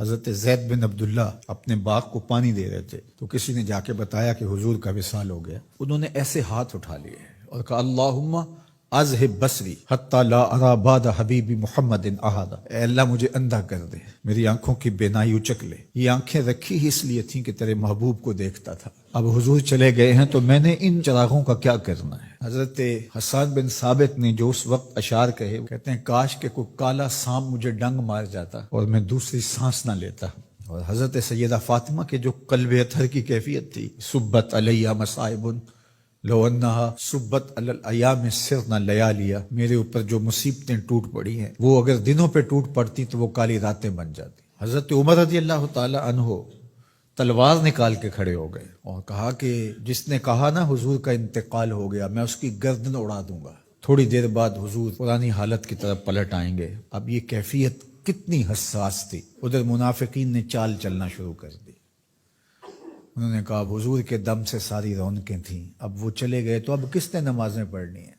حضرت زید بن عبداللہ اپنے باغ کو پانی دے رہے تھے تو کسی نے جا کے بتایا کہ حضور کا وصال ہو گیا. انہوں نے ایسے ہاتھ اٹھا لیے اور کہا اللہم اذہب بصری حتی لا ارا بعد حبیبی محمد احدا. اے اللہ مجھے اندھا کر دے، میری آنکھوں کی بینائی اچک لے. یہ آنکھیں رکھی ہی اس لیے تھیں کہ تیرے محبوب کو دیکھتا تھا، اب حضور چلے گئے ہیں تو میں نے ان چراغوں کا کیا کرنا ہے. حضرت حسان بن ثابت نے جو اس وقت اشعار کہے، وہ کہتے ہیں کاش کہ کوئی کالا سانپ مجھے ڈنگ مار جاتا اور میں دوسری سانس نہ لیتا. اور حضرت سیدہ فاطمہ کے جو قلب اطہر کی کیفیت تھی، سبت علیہ مصائب لو انہا سبت علی الایام سرنا لیالیا، میرے اوپر جو مصیبتیں ٹوٹ پڑی ہیں وہ اگر دنوں پہ ٹوٹ پڑتی تو وہ کالی راتیں بن جاتی. حضرت عمر رضی اللہ تعالی عنہ تلوار نکال کے کھڑے ہو گئے اور کہا کہ جس نے کہا نا حضور کا انتقال ہو گیا میں اس کی گردن اڑا دوں گا. تھوڑی دیر بعد حضور پرانی حالت کی طرف پلٹ آئیں گے. اب یہ کیفیت کتنی حساس تھی. ادھر منافقین نے چال چلنا شروع کر دی. انہوں نے کہا اب حضور کے دم سے ساری رونقیں تھیں، اب وہ چلے گئے تو اب کس نے نمازیں پڑھنی ہیں،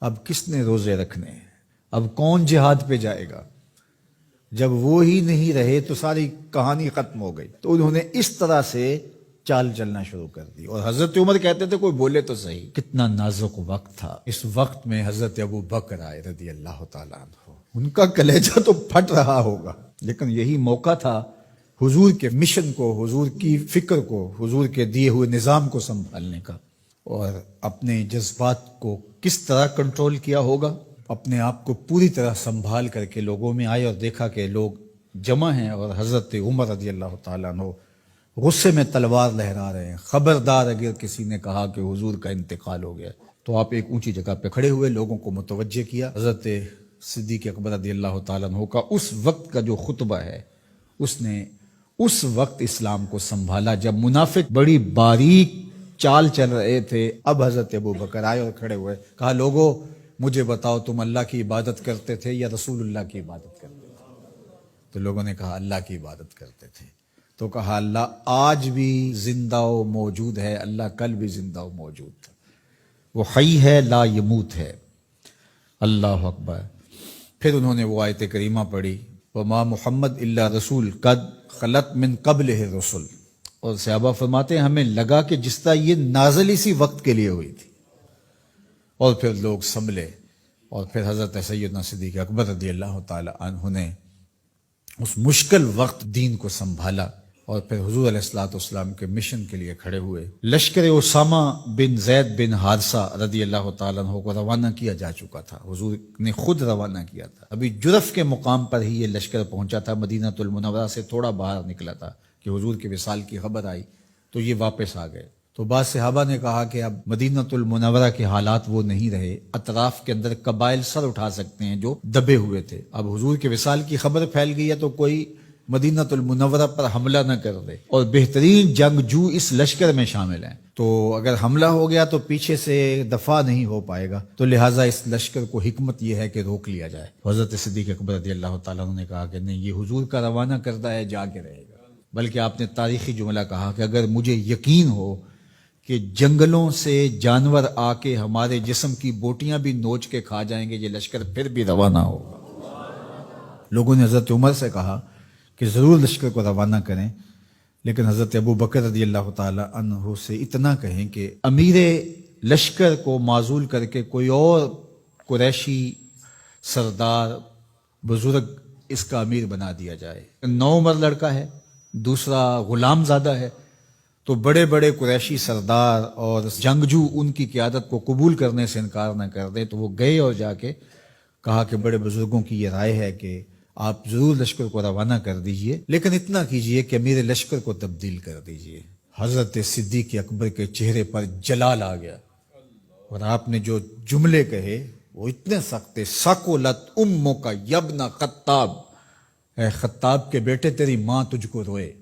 اب کس نے روزے رکھنے ہیں، اب کون جہاد پہ جائے گا. جب وہ ہی نہیں رہے تو ساری کہانی ختم ہو گئی. تو انہوں نے اس طرح سے چال چلنا شروع کر دی. اور حضرت عمر کہتے تھے کوئی بولے تو صحیح. کتنا نازک وقت تھا. اس وقت میں حضرت ابو بکر آئے رضی اللہ تعالیٰ عنہ. ان کا کلیجہ تو پھٹ رہا ہوگا، لیکن یہی موقع تھا حضور کے مشن کو، حضور کی فکر کو، حضور کے دیے ہوئے نظام کو سنبھالنے کا. اور اپنے جذبات کو کس طرح کنٹرول کیا ہوگا. اپنے آپ کو پوری طرح سنبھال کر کے لوگوں میں آئے اور دیکھا کہ لوگ جمع ہیں اور حضرت عمر رضی اللہ تعالیٰ عنہ غصے میں تلوار لہرا رہے ہیں. خبردار اگر کسی نے کہا کہ حضور کا انتقال ہو گیا. تو آپ ایک اونچی جگہ پہ کھڑے ہوئے، لوگوں کو متوجہ کیا. حضرت صدیق اکبر رضی اللہ تعالیٰ عنہ کا اس وقت کا جو خطبہ ہے، اس نے اس وقت اسلام کو سنبھالا جب منافق بڑی باریک چال چل رہے تھے. اب حضرت ابو بکر آئے اور کھڑے ہوئے، کہا لوگو مجھے بتاؤ تم اللہ کی عبادت کرتے تھے یا رسول اللہ کی عبادت کرتے تھے. تو لوگوں نے کہا اللہ کی عبادت کرتے تھے. تو کہا اللہ آج بھی زندہ و موجود ہے، اللہ کل بھی زندہ و موجود تھا، وہ حی ہے لا یموت ہے. اللہ اکبر. پھر انہوں نے وہ آیت کریمہ پڑھی وما محمد الا رسول قد خلت من قبلہ الرسل. اور صحابہ فرماتے ہیں ہمیں لگا کہ جس طرح یہ نازل اسی وقت کے لیے ہوئی تھی. اور پھر لوگ سنبھلے اور پھر حضرت سیدنا صدیق اکبر رضی اللہ تعالی عنہ نے اس مشکل وقت دین کو سنبھالا اور پھر حضور علیہ الصلوۃ والسلام کے مشن کے لیے کھڑے ہوئے. لشکر اسامہ بن زید بن حارثہ رضی اللہ تعالیٰ عنہ کو روانہ کیا جا چکا تھا. حضور نے خود روانہ کیا تھا. ابھی جرف کے مقام پر ہی یہ لشکر پہنچا تھا. مدینہ المنورہ سے تھوڑا باہر نکلا تھا کہ حضور کے وصال کی خبر آئی تو یہ واپس آ گئے. تو بعض صحابہ نے کہا کہ اب مدینہ المنورہ کے حالات وہ نہیں رہے، اطراف کے اندر قبائل سر اٹھا سکتے ہیں جو دبے ہوئے تھے. اب حضور کے وصال کی خبر پھیل گئی ہے تو کوئی مدینہ المنورہ پر حملہ نہ کر دے. اور بہترین جنگجو اس لشکر میں شامل ہیں، تو اگر حملہ ہو گیا تو پیچھے سے دفاع نہیں ہو پائے گا. تو لہٰذا اس لشکر کو حکمت یہ ہے کہ روک لیا جائے. حضرت صدیق اکبر رضی اللہ تعالیٰ عنہ نے کہا کہ نہیں، یہ حضور کا روانہ کردہ ہے، جا کے رہے گا. بلکہ آپ نے تاریخی جملہ کہا کہ اگر مجھے یقین ہو کہ جنگلوں سے جانور آ کے ہمارے جسم کی بوٹیاں بھی نوچ کے کھا جائیں گے، یہ لشکر پھر بھی روانہ ہوگا. لوگوں نے حضرت عمر سے کہا کہ ضرور لشکر کو روانہ کریں، لیکن حضرت ابو بکر رضی اللہ تعالی عنہ سے اتنا کہیں کہ امیر لشکر کو معزول کر کے کوئی اور قریشی سردار بزرگ اس کا امیر بنا دیا جائے. 9 عمر لڑکا ہے، دوسرا غلام زادہ ہے، تو بڑے بڑے قریشی سردار اور جنگجو ان کی قیادت کو قبول کرنے سے انکار نہ کر دیں. تو وہ گئے اور جا کے کہا کہ بڑے بزرگوں کی یہ رائے ہے کہ آپ ضرور لشکر کو روانہ کر دیجئے، لیکن اتنا کیجئے کہ امیر لشکر کو تبدیل کر دیجئے. حضرت صدیق اکبر کے چہرے پر جلال آ گیا اور آپ نے جو جملے کہے وہ اتنے سخت تھے. ثقلت امک یبن خطاب، اے خطاب کے بیٹے تیری ماں تجھ کو روئے.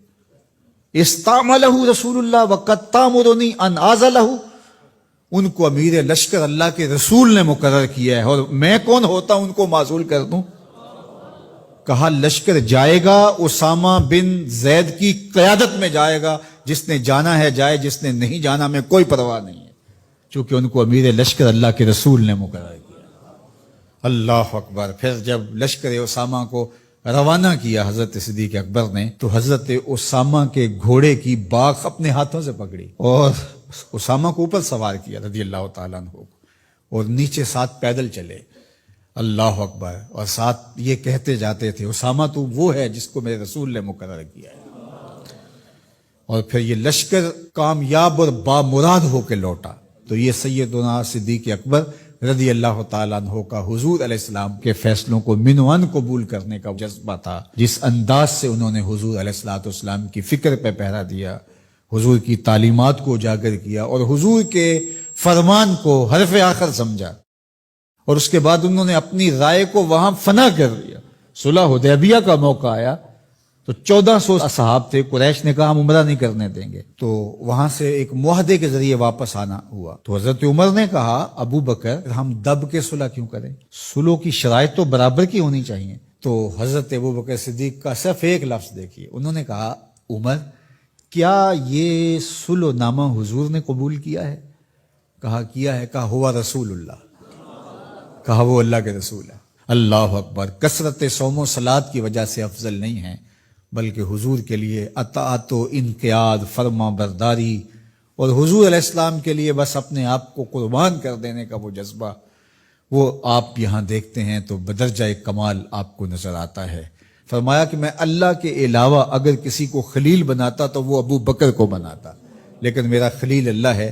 استعملہ رسول اللہ وقد تامرنی ان اعزلہ، ان کو امیر لشکر اللہ کے رسول نے مقرر کیا ہے اور میں کون ہوتا ان کو معزول کر دوں. کہا لشکر جائے گا، اسامہ بن زید کی قیادت میں جائے گا، جس نے جانا ہے جائے، جس نے نہیں جانا میں کوئی پرواہ نہیں ہے، چونکہ ان کو امیر لشکر اللہ کے رسول نے مقرر کیا. اللہ اکبر. پھر جب لشکر اسامہ کو روانہ کیا حضرت صدیق اکبر نے تو حضرت اسامہ کے گھوڑے کی باک اپنے ہاتھوں سے پکڑی اور اسامہ کو اوپر سوار کیا رضی اللہ تعالیٰ عنہ کو، اور نیچے ساتھ پیدل چلے، اللہ اکبر، اور ساتھ یہ کہتے جاتے تھے اسامہ تو وہ ہے جس کو میرے رسول نے مقرر کیا ہے۔ اور پھر یہ لشکر کامیاب اور بامراد ہو کے لوٹا۔ تو یہ سیدنا صدیق اکبر رضی اللہ تعالیٰ عنہ کا حضور علیہ السلام کے فیصلوں کو من و عن قبول کرنے کا جذبہ تھا، جس انداز سے انہوں نے حضور علیہ السلام کی فکر پہ پہرا دیا، حضور کی تعلیمات کو اجاگر کیا اور حضور کے فرمان کو حرف آخر سمجھا، اور اس کے بعد انہوں نے اپنی رائے کو وہاں فنا کر دیا۔ صلح حدیبیہ کا موقع آیا تو 1400 اصحاب تھے، قریش نے کہا ہم عمرہ نہیں کرنے دیں گے، تو وہاں سے ایک معاہدے کے ذریعے واپس آنا ہوا۔ تو حضرت عمر نے کہا ابو بکر ہم دب کے صلح کیوں کریں، صلح کی شرائط تو برابر کی ہونی چاہیے۔ تو حضرت ابو بکر صدیق کا صرف ایک لفظ دیکھیے، انہوں نے کہا عمر کیا یہ صلح نامہ حضور نے قبول کیا ہے؟ کہا کیا ہے۔ کہا ہوا رسول اللہ، کہا وہ اللہ کے رسول ہے۔ اللہ اکبر، کثرت صوم و صلات کی وجہ سے افضل نہیں ہے، بلکہ حضور کے لیے اطاعت و انقیاد، فرما برداری، اور حضور علیہ السلام کے لیے بس اپنے آپ کو قربان کر دینے کا وہ جذبہ، وہ آپ یہاں دیکھتے ہیں تو بدرجہ کمال آپ کو نظر آتا ہے۔ فرمایا کہ میں اللہ کے علاوہ اگر کسی کو خلیل بناتا تو وہ ابو بکر کو بناتا، لیکن میرا خلیل اللہ ہے